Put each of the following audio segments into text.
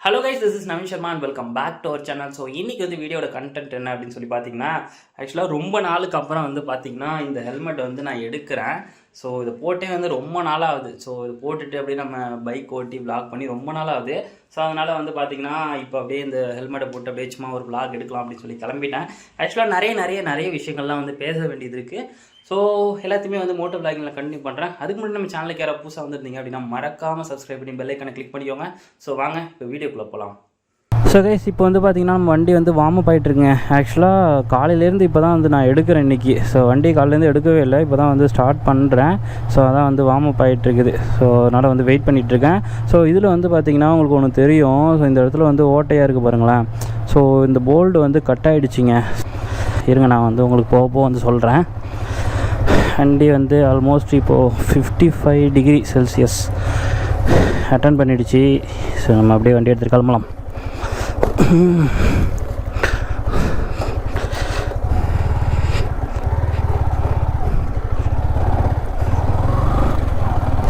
Hello guys, this is Naveen Sharma and welcome back to our channel. So இன்றைக்கி வந்து வீடியோட content என்ன அப்படின்னு சொல்லி பார்த்தீங்கன்னா, ஆக்சுவலாக ரொம்ப நாளுக்கு அப்புறம் வந்து பார்த்திங்கன்னா இந்த ஹெல்மெட் வந்து நான் எடுக்கிறேன். ஸோ இதை போட்டே வந்து ரொம்ப நாளாகுது. ஸோ இது போட்டுட்டு அப்படியே நம்ம பைக் ஓட்டி விளாக் பண்ணி ரொம்ப நாளாகுது. ஸோ அதனால் வந்து பார்த்திங்கன்னா இப்போ அப்படியே இந்த ஹெல்மெட்டை போட்டு அப்படியே சும்மா ஒரு விளாக் எடுக்கலாம் அப்படின்னு சொல்லி கிளம்பிட்டேன். ஆக்சுவலாக நிறைய விஷயங்கள்லாம் வந்து பேச வேண்டியது இருக்குது. ஸோ எல்லாத்தையுமே வந்து மோட்டோ விளாகிங்கில் கண்டினியூ பண்ணுறேன். அதுக்கு முன்னாடி நம்ம சேனலுக்கு யாராவது புதுசாக வந்துருந்தீங்க அப்படின்னா மறக்காமல் சப்ஸ்கிரைப் பண்ணி பெல் ஐக்கானை கிளிக் பண்ணிக்கோங்க. ஸோ வாங்க இப்போ வீடியோக்குள்ளே போகலாம். ஸோ கைஸ், இப்போ வந்து பார்த்திங்கன்னா நம்ம வண்டி வந்து வார்ம் அப் ஆகிட்டுருங்க. ஆக்சுவலாக காலையிலேருந்து இப்போ தான் வந்து நான் எடுக்கிறேன் இன்றைக்கி. ஸோ வண்டி காலையிலேருந்து எடுக்கவே இல்லை, இப்போ தான் வந்து ஸ்டார்ட் பண்ணுறேன். ஸோ அதான் வந்து வார்ம் அப் ஆகிட்டுருக்குது. ஸோ அதனால் வந்து வெயிட் பண்ணிகிட்ருக்கேன். ஸோ இதில் வந்து பார்த்திங்கன்னா உங்களுக்கு ஒன்று தெரியும். ஸோ இந்த இடத்துல வந்து ஓட்டையாக இருக்குது பாருங்களேன். ஸோ இந்த போல்டு வந்து கட் ஆகிடுச்சிங்க. இருங்க, நான் வந்து உங்களுக்கு போக வந்து சொல்கிறேன். வண்டி வந்து ஆல்மோஸ்ட் இப்போது 55 டிகிரி செல்சியஸ் அட்டன் பண்ணிடுச்சு. ஸோ நம்ம அப்படியே வண்டி எடுத்துகிட்டு கிளம்பலாம்.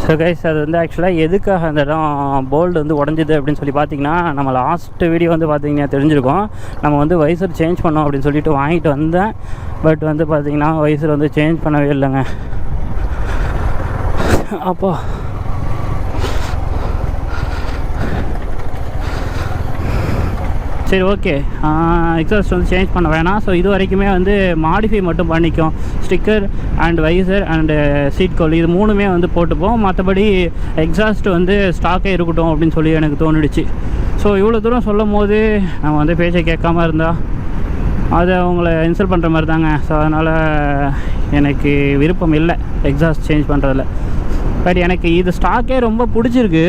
ஸோ கைஸ், அது வந்து ஆக்சுவலாக எதுக்காக அந்த இடம் போல்டு வந்து உடஞ்சிது அப்படின்னு சொல்லி பார்த்தீங்கன்னா, நம்ம லாஸ்ட் வீடியோ வந்து பார்த்திங்கன்னா தெரிஞ்சிருக்கோம். நம்ம வந்து வைசர் சேஞ்ச் பண்ணோம் அப்படின்னு சொல்லிட்டு வாங்கிட்டு வந்தேன். பட் வந்து பார்த்திங்கன்னா வைசர் வந்து சேஞ்ச் பண்ணவே இல்லைங்க. அப்போ சரி, ஓகே, எக்ஸாஸ்ட் வந்து சேஞ்ச் பண்ண வேணாம். ஸோ இது வரைக்குமே வந்து மாடிஃபை மட்டும் பண்ணிக்கும். Sticker and visor and seat cowl இது மூணுமே வந்து போட்டுப்போம். மற்றபடி எக்ஸாஸ்ட் வந்து ஸ்டாக்கே இருக்கட்டும் அப்படின்னு சொல்லி எனக்கு தோணிடுச்சு. ஸோ இவ்வளோ தூரம் சொல்லும் போது நம்ம வந்து பேச்சை கேட்காம இருந்தால் அது அவங்கள இன்சல்ட் பண்ணுற மாதிரி தாங்க. ஸோ அதனால் எனக்கு விருப்பம் இல்லை எக்ஸாஸ்ட் சேஞ்ச் பண்ணுறதில்ல. பட் எனக்கு இது ஸ்டாக்கே ரொம்ப பிடிச்சிருக்கு.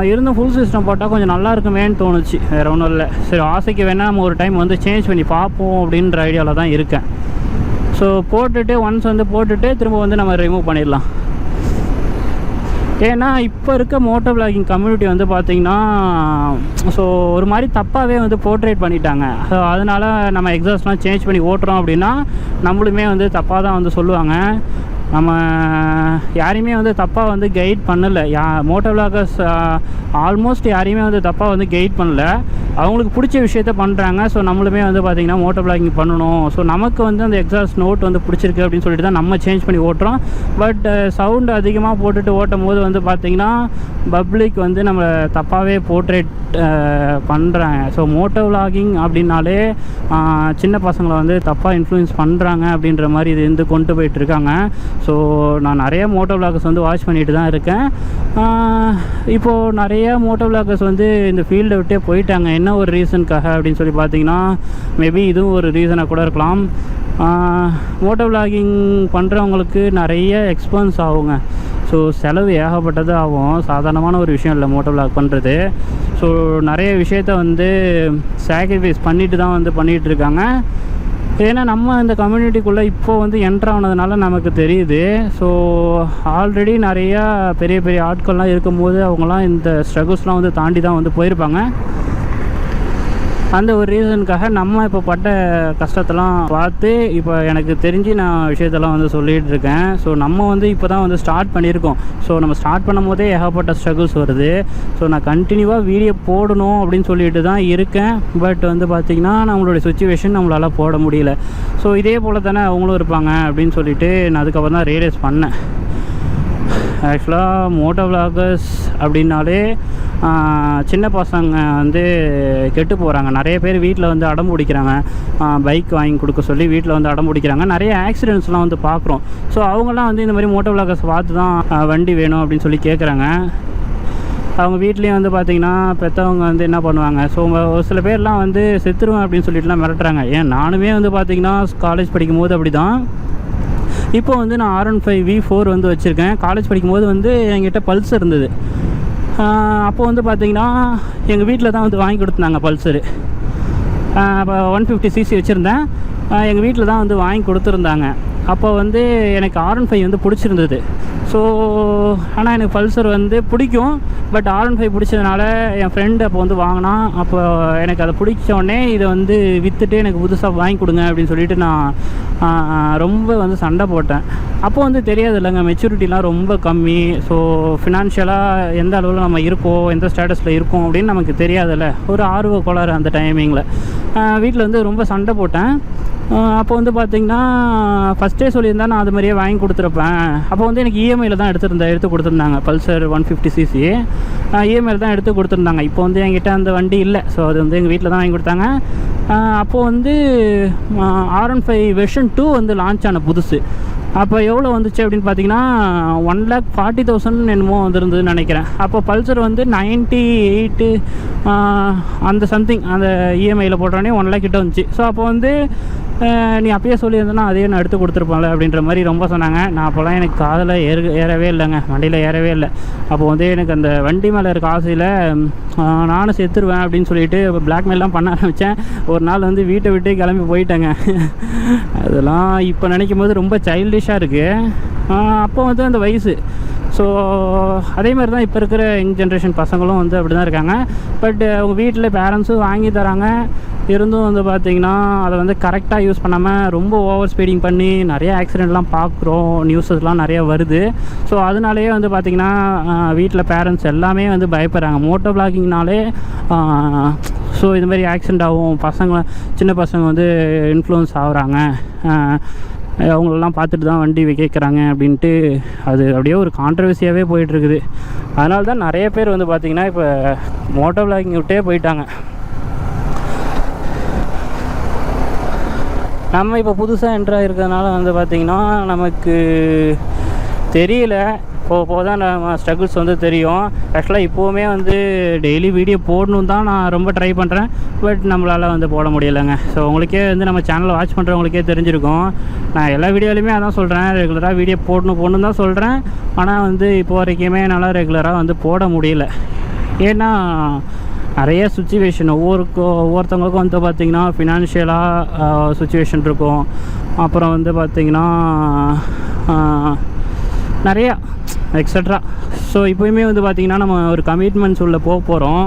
இருந்தும் ஃபுல் சிஸ்டம் போட்டால் கொஞ்சம் நல்லா இருக்குமேன்னு தோணுச்சு, வேறு ஒன்றும் இல்லை. சரி, ஆசைக்கு வேணால் நம்ம ஒரு டைம் வந்து சேஞ்ச் பண்ணி பார்ப்போம் அப்படின்ற ஐடியாவில் தான் இருக்கேன். ஸோ போட்டுட்டு ஒன்ஸ் வந்து போட்டுட்டு திரும்ப வந்து நம்ம ரிமூவ் பண்ணிடலாம். ஏன்னா இப்போ இருக்க மோட்டோ விளாகிங் கம்யூனிட்டி வந்து பார்த்திங்கன்னா ஸோ ஒரு மாதிரி தப்பாகவே வந்து போர்ட்ரேட் பண்ணிட்டாங்க. ஸோ அதனால் நம்ம எக்ஸாஸ்ட்லாம் சேஞ்ச் பண்ணி ஓட்டுறோம் அப்படின்னா நம்மளுமே வந்து தப்பாக தான் வந்து சொல்லுவாங்க. நம்ம யாரையுமே வந்து தப்பாக வந்து கைட் பண்ணலை. மோட்டோ விளாகர்ஸ் ஆல்மோஸ்ட் யாரையுமே வந்து தப்பாக வந்து கைட் பண்ணலை. அவங்களுக்கு பிடிச்ச விஷயத்த பண்ணுறாங்க. ஸோ நம்மளுமே வந்து பார்த்திங்கன்னா மோட்டோ விளாகிங் பண்ணணும். ஸோ நமக்கு வந்து அந்த எக்ஸாஸ்ட் நோட் வந்து பிடிச்சிருக்கு அப்படின்னு சொல்லிட்டு தான் நம்ம சேஞ்ச் பண்ணி ஓட்டுறோம். பட் சவுண்டு அதிகமாக போட்டுட்டு ஓட்டும் போது வந்து பார்த்திங்கன்னா பப்ளிக் வந்து நம்ம தப்பாகவே போர்ட்ரேட் பண்ணுறாங்க. ஸோ மோட்டோ விளாகிங் அப்படின்னாலே சின்ன பசங்களை வந்து தப்பாக இன்ஃப்ளூயன்ஸ் பண்ணுறாங்க அப்படின்ற மாதிரி இது வந்து கொண்டு போயிட்டுருக்காங்க. ஸோ நான் நிறைய மோட்டோ விளாகர்ஸ் வந்து வாட்ச் பண்ணிட்டு தான் இருக்கேன். இப்போது நிறைய மோட்டோ விளாகர்ஸ் வந்து இந்த ஃபீல்டை விட்டே போயிட்டாங்க. என்ன ஒரு ரீசனுக்காக அப்படின்னு சொல்லி பார்த்தீங்கன்னா மேபி இதுவும் ஒரு ரீசனாக கூட இருக்கலாம். மோட்டோ விளாகிங் பண்ணுறவங்களுக்கு நிறைய எக்ஸ்பென்ஸ் ஆகுங்க. ஸோ செலவு ஏகப்பட்டது ஆகும். சாதாரணமான ஒரு விஷயம் இல்லை மோட்டோ விளாக் பண்ணுறது. ஸோ நிறைய விஷயத்த வந்து சாக்ரிஃபைஸ் பண்ணிட்டு தான் வந்து பண்ணிகிட்ருக்காங்க. ஏன்னா நம்ம இந்த கம்யூனிட்டிக்குள்ளே இப்போது வந்து என்ட்ரு ஆனதுனால நமக்கு தெரியுது. ஸோ ஆல்ரெடி நிறையா பெரிய ஆட்கள்லாம் இருக்கும்போது அவங்களாம் இந்த ஸ்ட்ரகிள்ஸ்லாம் வந்து தாண்டி தான் வந்து போயிருப்பாங்க. அந்த ஒரு ரீசனுக்காக நம்ம இப்போ பட்ட கஷ்டத்தெல்லாம் பார்த்து இப்போ எனக்கு தெரிஞ்சு நான் விஷயத்தெல்லாம் வந்து சொல்லிகிட்டு இருக்கேன். ஸோ நம்ம வந்து இப்போ தான் வந்து ஸ்டார்ட் பண்ணியிருக்கோம். ஸோ நம்ம ஸ்டார்ட் பண்ணும் போதே ஏகப்பட்ட ஸ்ட்ரகிள்ஸ் வருது. ஸோ நான் கண்டினியூவாக வீடியோ போடணும் அப்படின்னு சொல்லிட்டு தான் இருக்கேன். பட் வந்து பார்த்திங்கன்னா நம்மளுடைய சுச்சுவேஷன் நம்மளால் போட முடியல. ஸோ இதே போல் தானே அவங்களும் இருப்பாங்க அப்படின்னு சொல்லிட்டு நான் அதுக்கப்புறம் தான் ரியலைஸ் பண்ணேன். ஆக்சுவலாக மோட்டோ விளாகர்ஸ் அப்படின்னாலே சின்ன பசங்க வந்து கெட்டு போகிறாங்க. நிறைய பேர் வீட்டில் வந்து அடம் பிடிக்கிறாங்க. பைக் வாங்கி கொடுக்க சொல்லி வீட்டில் வந்து அடம் பிடிக்கிறாங்க. நிறைய ஆக்சிடென்ட்ஸ்லாம் வந்து பார்க்குறோம். ஸோ அவங்களாம் வந்து இந்த மாதிரி மோட்டோ விளாகர்ஸ் பார்த்து தான் வண்டி வேணும் அப்படின்னு சொல்லி கேட்குறாங்க. அவங்க வீட்லேயும் வந்து பார்த்திங்கன்னா பெற்றவங்க வந்து என்ன பண்ணுவாங்க, ஸோ ஒரு சில பேர்லாம் வந்து செத்துருவேன் அப்படின்னு சொல்லிட்டுலாம் மிரட்டுறாங்க. ஏன் நானுமே வந்து பார்த்திங்கன்னா காலேஜ் படிக்கும் போது அப்படி தான். இப்போ வந்து நான் R15 V4 வந்து வச்சுருக்கேன். காலேஜ் படிக்கும்போது வந்து என்கிட்ட பல்சர் இருந்தது. அப்போ வந்து பார்த்திங்கன்னா எங்கள் வீட்டில் தான் வந்து வாங்கி கொடுத்துருந்தாங்க பல்சரு. அப்போ 150cc வச்சுருந்தேன். எங்கள் வீட்டில் தான் வந்து வாங்கி கொடுத்துருந்தாங்க. அப்போ வந்து எனக்கு R15 வந்து பிடிச்சிருந்தது. ஸோ ஆனால் எனக்கு பல்சர் வந்து பிடிக்கும். பட் R15 பிடிச்சதுனால என் ஃப்ரெண்டு அப்போ வந்து வாங்கினா. அப்போ எனக்கு அதை பிடிச்சோடனே இதை வந்து விற்றுட்டு எனக்கு புதுசாக வாங்கி கொடுங்க அப்படின்னு சொல்லிட்டு நான் ரொம்ப வந்து சண்டை போட்டேன். அப்போ வந்து தெரியாது இல்லைங்க, மெச்சூரிட்டிலாம் ரொம்ப கம்மி. ஸோ ஃபினான்ஷியலாக எந்த அளவில் நம்ம இருக்கோம், எந்த ஸ்டேட்டஸில் இருக்கோம் அப்படின்னு நமக்கு தெரியாதுல்ல. ஒரு ஆர்வ கோளாறு அந்த டைமிங்கில் வீட்டில் வந்து ரொம்ப சண்டை போட்டேன். அப்போ வந்து பார்த்திங்கன்னா ஃபஸ்ட்டே சொல்லியிருந்தா நான் அது மாதிரியே வாங்கி கொடுத்துருப்பேன். அப்போ வந்து எனக்கு இஎம்ஐயில் தான் எடுத்து கொடுத்துருந்தாங்க. பல்சர் 150cc இஎம்ஐயில் தான் எடுத்து கொடுத்துருந்தாங்க. இப்போ வந்து என்கிட்ட அந்த வண்டி இல்லை. ஸோ அது வந்து எங்கள் வீட்டில் தான் வாங்கி கொடுத்தாங்க. அப்போது வந்து R15 வெர்ஷன் 2 வந்து லான்ச் ஆன புதுசு. அப்போ எவ்வளோ வந்துச்சு அப்படின்னு பார்த்தீங்கன்னா 1,40,000 என்னமோ வந்துருந்ததுன்னு நினைக்கிறேன். அப்போ பல்சர் வந்து 98 அந்த சம்திங் அந்த இஎம்ஐயில் போட்டோடனே 1 lakh கிட்ட வந்துச்சு. ஸோ அப்போ வந்து நீ அப்பயே சொல்லியிருந்தேன்னா அதையே நான் எடுத்து கொடுத்துருப்பேன்ல அப்படின்ற மாதிரி ரொம்ப சொன்னாங்க. நான் அப்போல்லாம் எனக்கு காதில் ஏறவே இல்லைங்க, வண்டியில் ஏறவே இல்லை. அப்போ வந்து எனக்கு அந்த வண்டி மேலே இருக்க ஆசையில் நானும் செத்துருவேன் அப்படின்னு சொல்லிட்டு பிளாக்மெயிலாம் பண்ண ஆரம்பித்தேன். ஒரு நாள் வந்து வீட்டை விட்டு கிளம்பி போயிட்டேங்க. அதெல்லாம் இப்போ நினைக்கும் போது ரொம்ப சைல்டிஷாக இருக்குது. அப்போ வந்து அந்த வயசு. ஸோ அதே மாதிரி தான் இப்போ இருக்கிற யங் ஜென்ரேஷன் பசங்களும் வந்து அப்படி தான் இருக்காங்க. பட் அவங்க வீட்டில் பேரண்ட்ஸும் வாங்கி தராங்க. இருந்தும் வந்து பார்த்திங்கன்னா அதை வந்து கரெக்டாக யூஸ் பண்ணாமல் ரொம்ப ஓவர் ஸ்பீடிங் பண்ணி நிறைய ஆக்சிடெண்ட்லாம் பார்க்குறோம், நியூஸஸ்லாம் நிறையா வருது. ஸோ அதனாலேயே வந்து பார்த்திங்கன்னா வீட்டில் பேரண்ட்ஸ் எல்லாமே வந்து பயப்படுறாங்க. மோட்டோ விளாகிங்னாலே ஸோ இது மாதிரி ஆக்சிடெண்ட் ஆகும், சின்ன பசங்க வந்து இன்ஃப்ளூயன்ஸ் ஆகுறாங்க, அவங்களெல்லாம் பார்த்துட்டு தான் வண்டி கேட்குறாங்க அப்படின்ட்டு அது அப்படியே ஒரு கான்ட்ரவர்சியாகவே போயிட்டுருக்குது. அதனால தான் நிறைய பேர் வந்து பார்த்திங்கன்னா இப்போ மோட்டோ விளாகிங் விட்டே போயிட்டாங்க. நம்ம இப்போ புதுசாக என்ட்ராக இருக்கிறதுனால வந்து பார்த்திங்கன்னா நமக்கு தெரியல. போக தான் நம்ம ஸ்ட்ரகிள்ஸ் வந்து தெரியும். ஆக்சுவலாக இப்போவுமே வந்து டெய்லி வீடியோ போடணும் தான் நான் ரொம்ப ட்ரை பண்ணுறேன். பட் நம்மளால் வந்து போட முடியலைங்க. ஸோ உங்களுக்கே வந்து நம்ம சேனலை வாட்ச் பண்ணுறவங்களுக்கே தெரிஞ்சிருக்கும். நான் எல்லா வீடியோலையுமே அதான் சொல்கிறேன், ரெகுலராக வீடியோ போடணும் தான் சொல்கிறேன். ஆனால் வந்து இப்போ வரைக்குமே என்னால் ரெகுலராக வந்து போட முடியல. ஏன்னா நிறைய சுச்சுவேஷன் ஒவ்வொருத்தவங்களுக்கும் வந்து பார்த்திங்கன்னா ஃபினான்ஷியலாக சுச்சுவேஷன் இருக்கும். அப்புறம் வந்து பார்த்திங்கன்னா நிறையா எக்ஸட்ரா. ஸோ இப்போயுமே வந்து பார்த்திங்கன்னா நம்ம ஒரு கமிட்மெண்ட்ஸ் உள்ள போகிறோம்.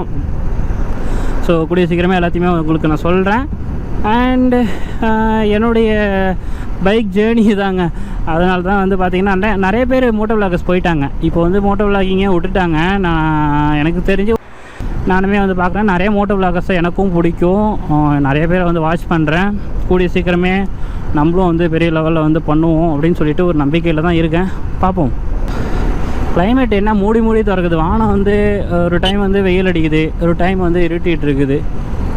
ஸோ கூடிய சீக்கிரமே எல்லாத்தையுமே உங்களுக்கு நான் சொல்கிறேன். அண்டு என்னுடைய பைக் ஜேர்னி தாங்க. அதனால தான் வந்து பார்த்திங்கன்னா நிறைய பேர் மோட்டோ விளாகர்ஸ் போயிட்டாங்க. இப்போ வந்து மோட்டோ விளாகிங்கே விட்டுட்டாங்க. எனக்கு தெரிஞ்சு நானுமே வந்து பார்க்குறேன், நிறைய மோட்டோ விளாகர்ஸை எனக்கும் பிடிக்கும். நிறைய பேரை வந்து வாட்ச் பண்ணுறேன். கூடிய சீக்கிரமே நம்மளும் வந்து பெரிய லெவலில் வந்து பண்ணுவோம் அப்படின்னு சொல்லிட்டு ஒரு நம்பிக்கையில் தான் இருக்கேன். பார்ப்போம். கிளைமேட் என்ன மூடி திறக்குது. வானம் வந்து ஒரு டைம் வந்து வெயில் அடிக்குது, ஒரு டைம் வந்து இருட்டிகிட்டு இருக்குது.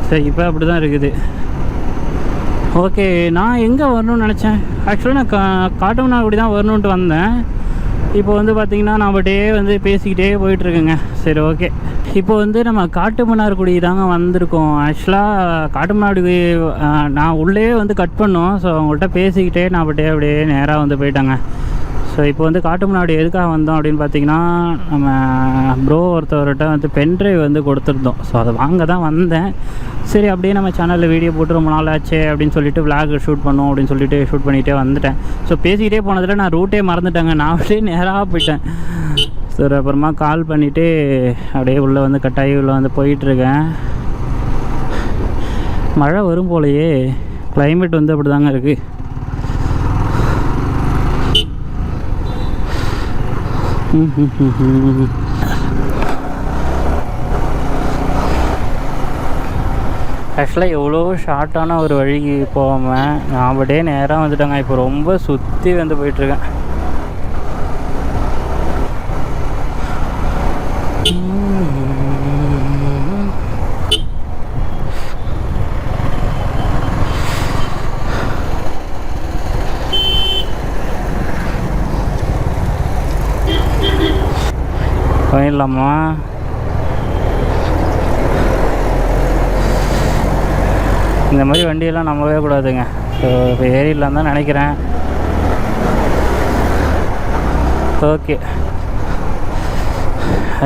சரி, இப்போ அப்படி தான் இருக்குது. ஓகே, நான் எங்கே வரணும்னு நினச்சேன். ஆக்சுவலாக நான் காட்டுமன்னார்குடி தான் வரணுன்ட்டு வந்தேன். இப்போ வந்து பார்த்திங்கன்னா நான் அப்படியே வந்து பேசிக்கிட்டே போயிட்டுருக்கேங்க. சரி, ஓகே. இப்போ வந்து நம்ம காட்டுமன்னார்குடி தாங்க வந்திருக்கோம். ஆக்சுவலாக காட்டுமன்னார்குடி நான் உள்ளே வந்து கட் பண்ணோம். ஸோ அவங்கள்ட்ட பேசிக்கிட்டே நான் அப்படியே நேராக வந்து போயிட்டாங்க. ஸோ இப்போ வந்து காட்டுமன்னார்குடி எதுக்காக வந்தோம் அப்படின்னு பார்த்திங்கன்னா, நம்ம ப்ரோ ஒருத்தவர்கிட்ட வந்து பென்ட்ரைவ் வந்து கொடுத்துருந்தோம். ஸோ அதை வாங்க தான் வந்தேன். சரி, அப்படியே நம்ம சேனலில் வீடியோ போட்டு ரொம்ப நாள் ஆச்சு அப்படின்னு சொல்லிட்டு விளாக் ஷூட் பண்ணோம் அப்படின்னு சொல்லிட்டு ஷூட் பண்ணிகிட்டே வந்துட்டேன். ஸோ பேசிக்கிட்டே போனதில் நான் ரூட்டே மறந்துட்டேங்க. நான் அப்படியே நேராக போயிட்டேன். சரி, அப்புறமா கால் பண்ணிவிட்டு அப்படியே உள்ளே வந்து கட்டாயி உள்ளே வந்து போயிட்டுருக்கேன். மழை வரும் போலையே, கிளைமேட் வந்து அப்படி தாங்க இருக்குது. ஆக்சுவலாக எவ்வளோ ஷார்ட்டான ஒரு வழிக்கு போகாமல் நான் அப்படியே நேராக வந்துட்டேங்க. இப்போ ரொம்ப சுற்றி வந்து போயிட்டுருக்கேன். போயிடலாமா? இந்த மாதிரி வண்டியெல்லாம் நம்பவே கூடாதுங்க. ஸோ இப்போ ஏறிடலாம் தான் நினைக்கிறேன். ஓகே.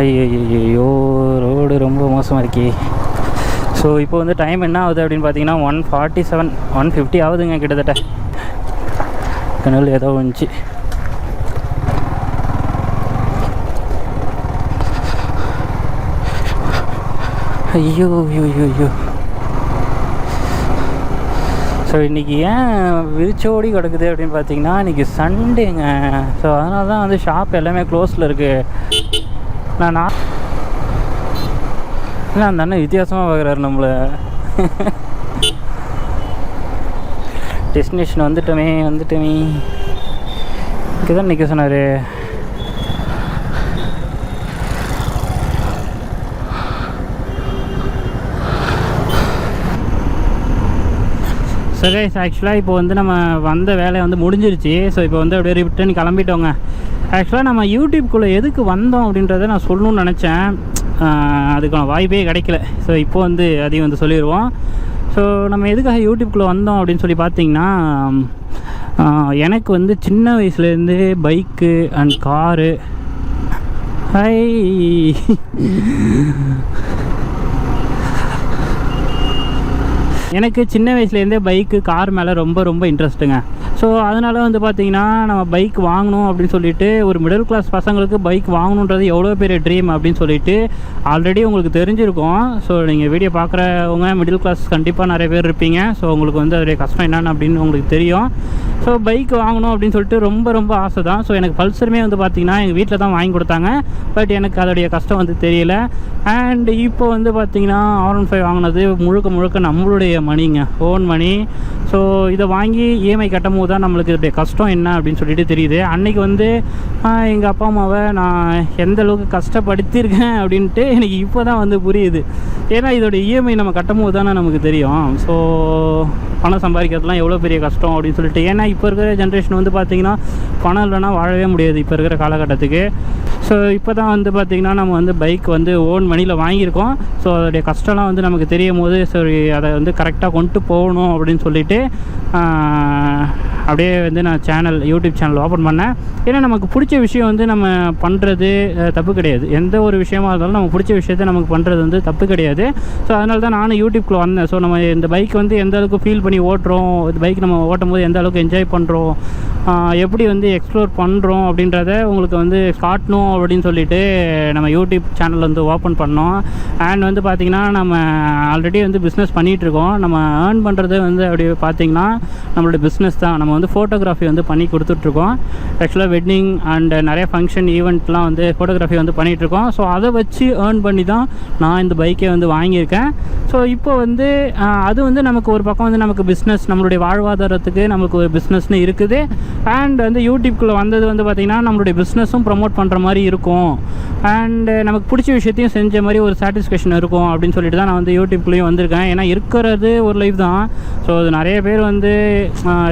ஐயோ, ரோடு ரொம்ப மோசமாக இருக்கே. ஸோ இப்போ வந்து டைம் என்ன ஆகுது அப்படின்னு பார்த்தீங்கன்னா 1:47 1:50 ஆகுதுங்க கிட்டத்தட்ட. கனல் ஏதோ வந்துச்சு. ஐயோ ஐயோ ஐயோ. ஸோ இன்றைக்கி ஏன் விரிச்சோடி கிடக்குது அப்படின்னு பார்த்தீங்கன்னா இன்றைக்கி சண்டேங்க. ஸோ அதனால தான் வந்து ஷாப் எல்லாமே க்ளோஸில் இருக்குது. நான் இல்லை அந்த அண்ணன் வித்தியாசமாக பார்க்குறாரு நம்மளை. டெஸ்டினேஷன் வந்துட்டோமே இங்கே தான் நிற்க சொன்னார். ஸோ கைஸ் ஆக்சுவலாக இப்போ வந்து நம்ம வந்த வேலையை வந்து முடிஞ்சிருச்சு. ஸோ இப்போ வந்து அப்படியே ரிட்டர்ன் கிளம்பிட்டோங்க. ஆக்சுவலாக நம்ம யூடியூப்குள்ளே எதுக்கு வந்தோம் அப்படின்றத நான் சொல்லணும்னு நினச்சேன், அதுக்கான வாய்ப்பே கிடைக்கல. ஸோ இப்போ வந்து அதையும் வந்து சொல்லிடுவோம். ஸோ நம்ம எதுக்காக யூடியூப்குள்ளே வந்தோம் அப்படின்னு சொல்லி பார்த்தீங்கன்னா, எனக்கு வந்து சின்ன வயசுலேருந்து பைக்கு அண்ட் காரு எனக்கு சின்ன வயசுலேருந்தே பைக்கு கார் மேலே ரொம்ப இன்ட்ரெஸ்ட்டுங்க. ஸோ அதனால் வந்து பார்த்திங்கன்னா நம்ம பைக் வாங்கணும் அப்படின்னு சொல்லிட்டு ஒரு மிடில் கிளாஸ் பசங்களுக்கு பைக் வாங்கணுன்றது எவ்வளோ பெரிய ட்ரீம் அப்படின்னு சொல்லிட்டு ஆல்ரெடி உங்களுக்கு தெரிஞ்சிருக்கும். ஸோ நீங்கள் வீடியோ பார்க்குறவங்க மிடில் கிளாஸ் கண்டிப்பாக நிறைய பேர் இருப்பீங்க. ஸோ உங்களுக்கு வந்து அதோடைய கஷ்டம் என்னென்னு அப்படின்னு உங்களுக்கு தெரியும். ஸோ பைக் வாங்கணும் அப்படின்னு சொல்லிட்டு ரொம்ப ஆசை தான். ஸோ எனக்கு பல்சருமே வந்து பார்த்திங்கன்னா எங்கள் வீட்டில் தான் வாங்கி கொடுத்தாங்க. பட் எனக்கு அதோடைய கஷ்டம் வந்து தெரியல. அண்ட் இப்போ வந்து பார்த்திங்கன்னா R15 வாங்கினது முழுக்க நம்மளுடைய மணிங்க, ஓன் மணி. ஸோ இதை வாங்கி இஎம்ஐ கட்டும் போது தான் நம்மளுக்கு இதோடைய கஷ்டம் என்ன அப்படின்னு சொல்லிட்டு தெரியுது. அன்றைக்கி வந்து எங்கள் அப்பா அம்மாவை நான் எந்த அளவுக்கு கஷ்டப்படுத்தியிருக்கேன் அப்படின்ட்டு எனக்கு இப்போ தான் வந்து புரியுது. ஏன்னா இதோடைய இஎம்ஐ நம்ம கட்டும் போது தானே நமக்கு தெரியும். ஸோ பணம் சம்பாதிக்கிறதுலாம் எவ்வளோ பெரிய கஷ்டம் அப்படின்னு சொல்லிட்டு. ஏன்னா இப்போ இருக்கிற ஜென்ரேஷன் வந்து பார்த்திங்கன்னா பணம் இல்லைனா வாழவே முடியாது இப்போ இருக்கிற காலகட்டத்துக்கு. ஸோ இப்போ தான் வந்து பார்த்திங்கன்னா நம்ம வந்து பைக் வந்து ஓன் மணியில் வாங்கியிருக்கோம். ஸோ அதோடைய கஷ்டம்லாம் வந்து நமக்கு தெரியும் போது சரி அதை வந்து கரெக்டாக கொண்டு போகணும் அப்படின்னு சொல்லிட்டு அப்படியே வந்து நான் யூடியூப் சேனல் ஓப்பன் பண்ணேன். ஏன்னா நமக்கு பிடிச்ச விஷயம் வந்து நம்ம பண்ணுறது தப்பு கிடையாது. எந்த ஒரு விஷயமா இருந்தாலும் நம்ம பிடிச்ச விஷயத்த நமக்கு பண்ணுறது வந்து தப்பு கிடையாது. ஸோ அதனால தான் நானும் யூடியூப்குள்ளே வந்தேன். ஸோ நம்ம இந்த பைக் வந்து எந்த அளவுக்கு ஃபீல் பண்ணி ஓட்டுறோம், இந்த பைக் நம்ம ஓட்டும் போது எந்த அளவுக்கு என்ஜாய் பண்ணுறோம், எப்படி வந்து எக்ஸ்ப்ளோர் பண்ணுறோம் அப்படின்றத உங்களுக்கு வந்து காட்டணும் அப்படின்னு சொல்லிட்டு நம்ம யூடியூப் சேனல் வந்து ஓப்பன் பண்ணோம். அண்ட் வந்து பார்த்திங்கன்னா நம்ம ஆல்ரெடி வந்து பிஸ்னஸ் பண்ணிகிட்ருக்கோம். நம்ம ஏர்ன் பண்ணுறது வந்து அப்படி பார்த்திங்கன்னா நம்மளோட பிஸ்னஸ் தான். நம்ம வந்து ஃபோட்டோகிராஃபி வந்து பண்ணி கொடுத்துட்ருக்கோம். ஆக்சுவலாக வெட்டிங் அண்ட் நிறைய ஃபங்க்ஷன் ஈவெண்ட்லாம் வந்து ஃபோட்டோகிராஃபி வந்து பண்ணிகிட்ருக்கோம். ஸோ அதை வச்சு ஏர்ன் பண்ணி தான் நான் இந்த பைக்கை வந்து வாங்கியிருக்கேன். ஸோ இப்போ வந்து அது வந்து நமக்கு ஒரு பக்கம் வந்து நமக்கு பிஸ்னஸ், நம்மளுடைய வாழ்வாதாரத்துக்கு நமக்கு ஒரு பிஸ்னஸ்னு இருக்குது. அண்ட் வந்து யூடியூப்குள்ளே வந்தது வந்து பார்த்திங்கன்னா நம்மளுடைய பிஸ்னஸும் ப்ரமோட் பண்ணுற மாதிரி இருக்கும். அண்டு நமக்கு பிடிச்ச விஷயத்தையும் செஞ்ச மாதிரி ஒரு சாட்டிஸ்ஃபேக்ஷன் இருக்கும் அப்படின்னு சொல்லிட்டு தான் நான் வந்து யூடியூப்குள்ளேயும் வந்திருக்கேன். ஏன்னா இருக்கிறது ஒரு லைஃப் தான். ஸோ அது நிறைய பேர் வந்து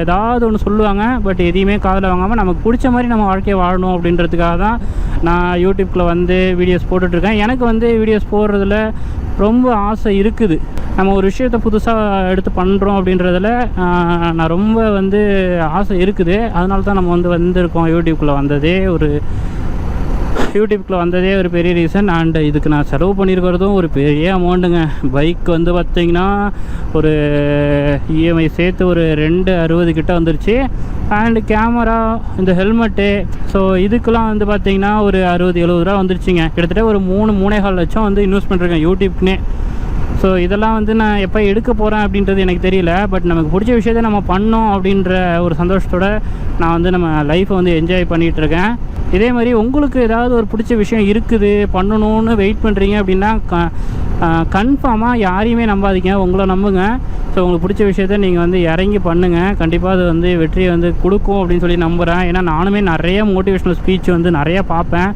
ஏதாவது ஒன்று சொல்லுவாங்க, பட் எதையுமே காதில் வாங்காமல் நமக்கு பிடிச்ச மாதிரி நம்ம வாழ்க்கையை வாழணும் அப்படின்றதுக்காக தான் நான் யூடியூப்பில் வந்து வீடியோஸ் போட்டுட்ருக்கேன். எனக்கு வந்து வீடியோஸ் போடுறதுல ரொம்ப ஆசை இருக்குது. நம்ம ஒரு விஷயத்தை புதுசாக எடுத்து பண்ணுறோம் அப்படின்றதில் நான் ரொம்ப வந்து ஆசை இருக்குது. அதனால தான் நம்ம வந்து வந்திருக்கோம். யூடியூப்குள்ளே வந்ததே ஒரு பெரிய ரீசன். அண்ட் இதுக்கு நான் செலவு பண்ணியிருக்கிறதும் ஒரு பெரிய அமௌண்ட்டுங்க. பைக் வந்து பார்த்திங்கன்னா ஒரு இஎம்ஐ சேர்த்து ஒரு 260 கிட்ட வந்துருச்சு. அண்டு கேமரா, இந்த ஹெல்மெட்டு, ஸோ இதுக்கெலாம் வந்து பார்த்திங்கன்னா ஒரு 60-70 ரூபா வந்துருச்சுங்க. கிட்டத்தட்ட ஒரு 3-3.25 லட்சம் வந்து இன்வெஸ்ட் பண்ணிருக்கேன் யூடியூப்க்குனே. ஸோ இதெல்லாம் வந்து நான் எப்போ எடுக்க போகிறேன் அப்படின்றது எனக்கு தெரியல. பட் நமக்கு பிடிச்ச விஷயத்தை நம்ம பண்ணோம் அப்படின்ற ஒரு சந்தோஷத்தோடு நான் வந்து நம்ம லைஃப்பை வந்து என்ஜாய் பண்ணிகிட்ருக்கேன். இதே மாதிரி உங்களுக்கு ஏதாவது ஒரு பிடிச்ச விஷயம் இருக்குது, பண்ணணும்னு வெயிட் பண்ணுறீங்க அப்படின்னா கன்ஃபார்மாக யாரையுமே நம்பாதீங்க, உங்களை நம்புங்க. ஸோ உங்களுக்கு பிடிச்ச விஷயத்த நீங்கள் வந்து இறங்கி பண்ணுங்கள். கண்டிப்பாக அது வந்து வெற்றியை வந்து கொடுக்கும் அப்படின்னு சொல்லி நம்புகிறேன். ஏன்னா நானுமே நிறைய மோட்டிவேஷ்னல் ஸ்பீச் வந்து நிறையா பார்ப்பேன்.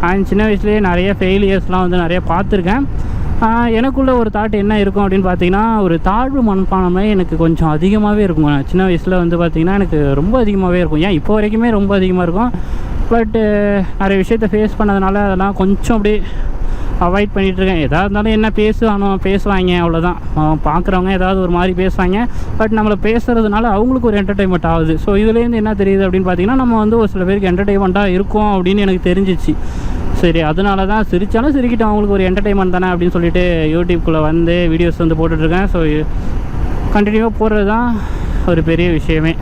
அண்ட் சின்ன வயசுலேயே நிறைய ஃபெயிலியர்ஸ்லாம் வந்து நிறையா பார்த்துருக்கேன். எனக்குள்ள ஒரு தாட் என்ன இருக்கும் அப்படின்னு பார்த்தீங்கன்னா, ஒரு தாழ்வு மனப்பான்மை எனக்கு கொஞ்சம் அதிகமாகவே இருக்கும். சின்ன வயசில் வந்து பார்த்திங்கன்னா எனக்கு ரொம்ப அதிகமாகவே இருக்கும். ஏன் இப்போ வரைக்குமே ரொம்ப அதிகமாக இருக்கும். பட்டு நிறைய விஷயத்தை ஃபேஸ் பண்ணதுனால அதெல்லாம் கொஞ்சம் அப்படியே அவாய்ட் பண்ணிகிட்ருக்கேன். எதாக இருந்தாலும் என்ன பேசுவாங்க அவ்வளோதான். பார்க்குறவங்க ஏதாவது ஒரு மாதிரி பேசுவாங்க. பட் நம்மளை பேசுகிறதுனால அவங்களுக்கு ஒரு என்டர்டெயின்மெண்ட் ஆகுது. ஸோ இதுலேருந்து என்ன தெரியுது அப்படின்னு பார்த்திங்கன்னா, நம்ம வந்து ஒரு சில பேருக்கு என்டர்டெயின்மெண்ட்டாக இருக்கும் அப்படின்னு எனக்கு தெரிஞ்சிச்சு. சரி, அதனால தான் சிரித்தாலும் சிரிக்கிட்டோம், அவங்களுக்கு ஒரு என்டர்டெயின்மெண்ட் தானே அப்படின்னு சொல்லிட்டு யூடியூப்குள்ளே வந்து வீடியோஸ் வந்து போட்டுட்ருக்கேன். ஸோ கண்டினியூவாக போடுறது தான் ஒரு பெரிய விஷயமே.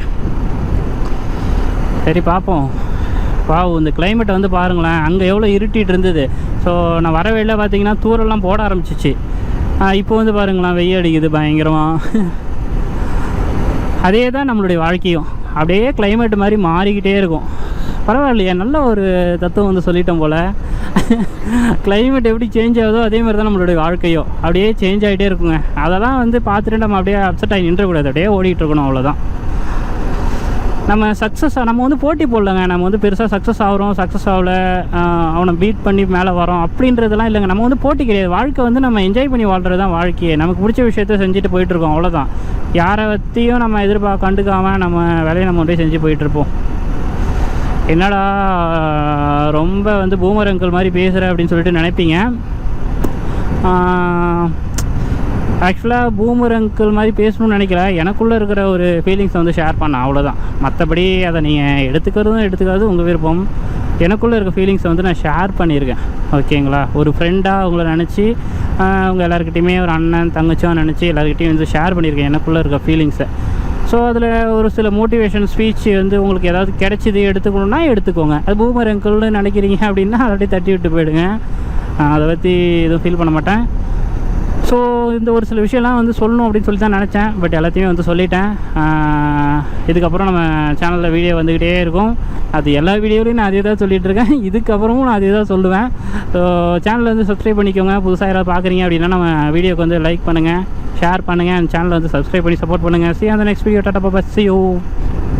சரி பார்ப்போம். இந்த கிளைமேட்டை வந்து பாருங்களேன், அங்கே எவ்வளோ இருட்டிகிட்டு இருந்தது. ஸோ நான் வர வழியில் பார்த்திங்கன்னா தூரெல்லாம் போட ஆரம்பிச்சிச்சு. இப்போ வந்து பாருங்களேன் வெயில் அடிக்குது பயங்கரமாக. அதே தான் நம்மளுடைய வாழ்க்கையும் அப்படியே கிளைமேட் மாதிரி மாறிக்கிட்டே இருக்கும். பரவாயில்லையே, நல்ல ஒரு தத்துவம் வந்து சொல்லிட்டோம் போல். கிளைமேட் எப்படி சேஞ்ச் ஆகுதோ அதே மாதிரி தான் நம்மளுடைய வாழ்க்கையும் அப்படியே சேஞ்ச் ஆகிட்டே இருக்குங்க. அதெல்லாம் வந்து பார்த்துட்டு நம்ம அப்படியே அப்செட் ஆகி நின்றக்கூடாது, அப்படியே ஓடிட்டு இருக்கணும், அவ்வளோதான். நம்ம நம்ம வந்து போட்டி போடலங்க. நம்ம வந்து பெருசாக சக்ஸஸ் ஆகிறோம், சக்ஸஸ் ஆகல, அவனை பீட் பண்ணி மேலே வரோம் அப்படின்றதெல்லாம் இல்லைங்க. நம்ம வந்து போட்டி கிடையாது. வாழ்க்கை வந்து நம்ம என்ஜாய் பண்ணி வாழ்கிறது தான் வாழ்க்கையே. நமக்கு பிடிச்ச விஷயத்த செஞ்சுட்டு போயிட்டுருக்கோம், அவ்வளோதான். யாரை பற்றியும் நம்ம கண்டுக்காமல் நம்ம வேலையை நம்ம அப்படியே செஞ்சு போயிட்டுருப்போம். என்னடா ரொம்ப வந்து பூமர் அங்கிள் மாதிரி பேசுகிற அப்படின்னு சொல்லிட்டு நினைப்பீங்க. ஆக்சுவலாக பூமர் அங்கிள் மாதிரி பேசணும்னு நினைக்கல, எனக்குள்ளே இருக்கிற ஒரு ஃபீலிங்ஸை வந்து ஷேர் பண்ணேன், அவ்வளோதான். மற்றபடி அதை நீங்கள் எடுத்துக்காது உங்கள் விருப்பம். எனக்குள்ளே இருக்க ஃபீலிங்ஸை வந்து நான் ஷேர் பண்ணியிருக்கேன், ஓகேங்களா. ஒரு ஃப்ரெண்டாக உங்களை நினச்சி அவங்க எல்லாருக்கிட்டையுமே ஒரு அண்ணன் தங்கச்சியாக நினச்சி எல்லாருக்கிட்டையும் வந்து ஷேர் பண்ணியிருக்கேன் எனக்குள்ளே இருக்க ஃபீலிங்ஸை. ஸோ அதில் ஒரு சில மோட்டிவேஷன் ஸ்பீச் வந்து உங்களுக்கு ஏதாவது கிடைச்சிது எடுத்துக்கணுன்னா எடுத்துக்கோங்க. அது பூமர் அங்கிள்னு நினைக்கிறீங்க அப்படின்னா அதை அப்படியே தட்டி விட்டு போயிடுங்க. அதை பற்றி எதுவும் ஃபீல் பண்ண மாட்டேன். ஸோ இந்த ஒரு சில விஷயம்லாம் வந்து சொல்லணும் அப்படின்னு சொல்லி தான் நினச்சேன். பட் எல்லாத்தையுமே வந்து சொல்லிட்டேன். இதுக்கப்புறம் நம்ம சேனலில் வீடியோ வந்துக்கிட்டே இருக்கும். அது எல்லா வீடியோலையும் நான் அதே தான் சொல்லிகிட்ருக்கேன். இதுக்கப்புறமும் நான் அதே தான் சொல்லுவேன். ஸோ சேனலில் வந்து சப்ஸ்கிரைப் பண்ணிக்கோங்க. புதுசாக யாராவது பார்க்குறீங்க அப்படின்னா நம்ம வீடியோக்கு வந்து லைக் பண்ணுங்கள், ஷேர் பண்ணுங்கள், அந்த சேனலை வந்து சப்ஸ்கிரைப் பண்ணி சப்போர்ட் பண்ணுங்கள். See you on the next video. Tata, bye bye. See you.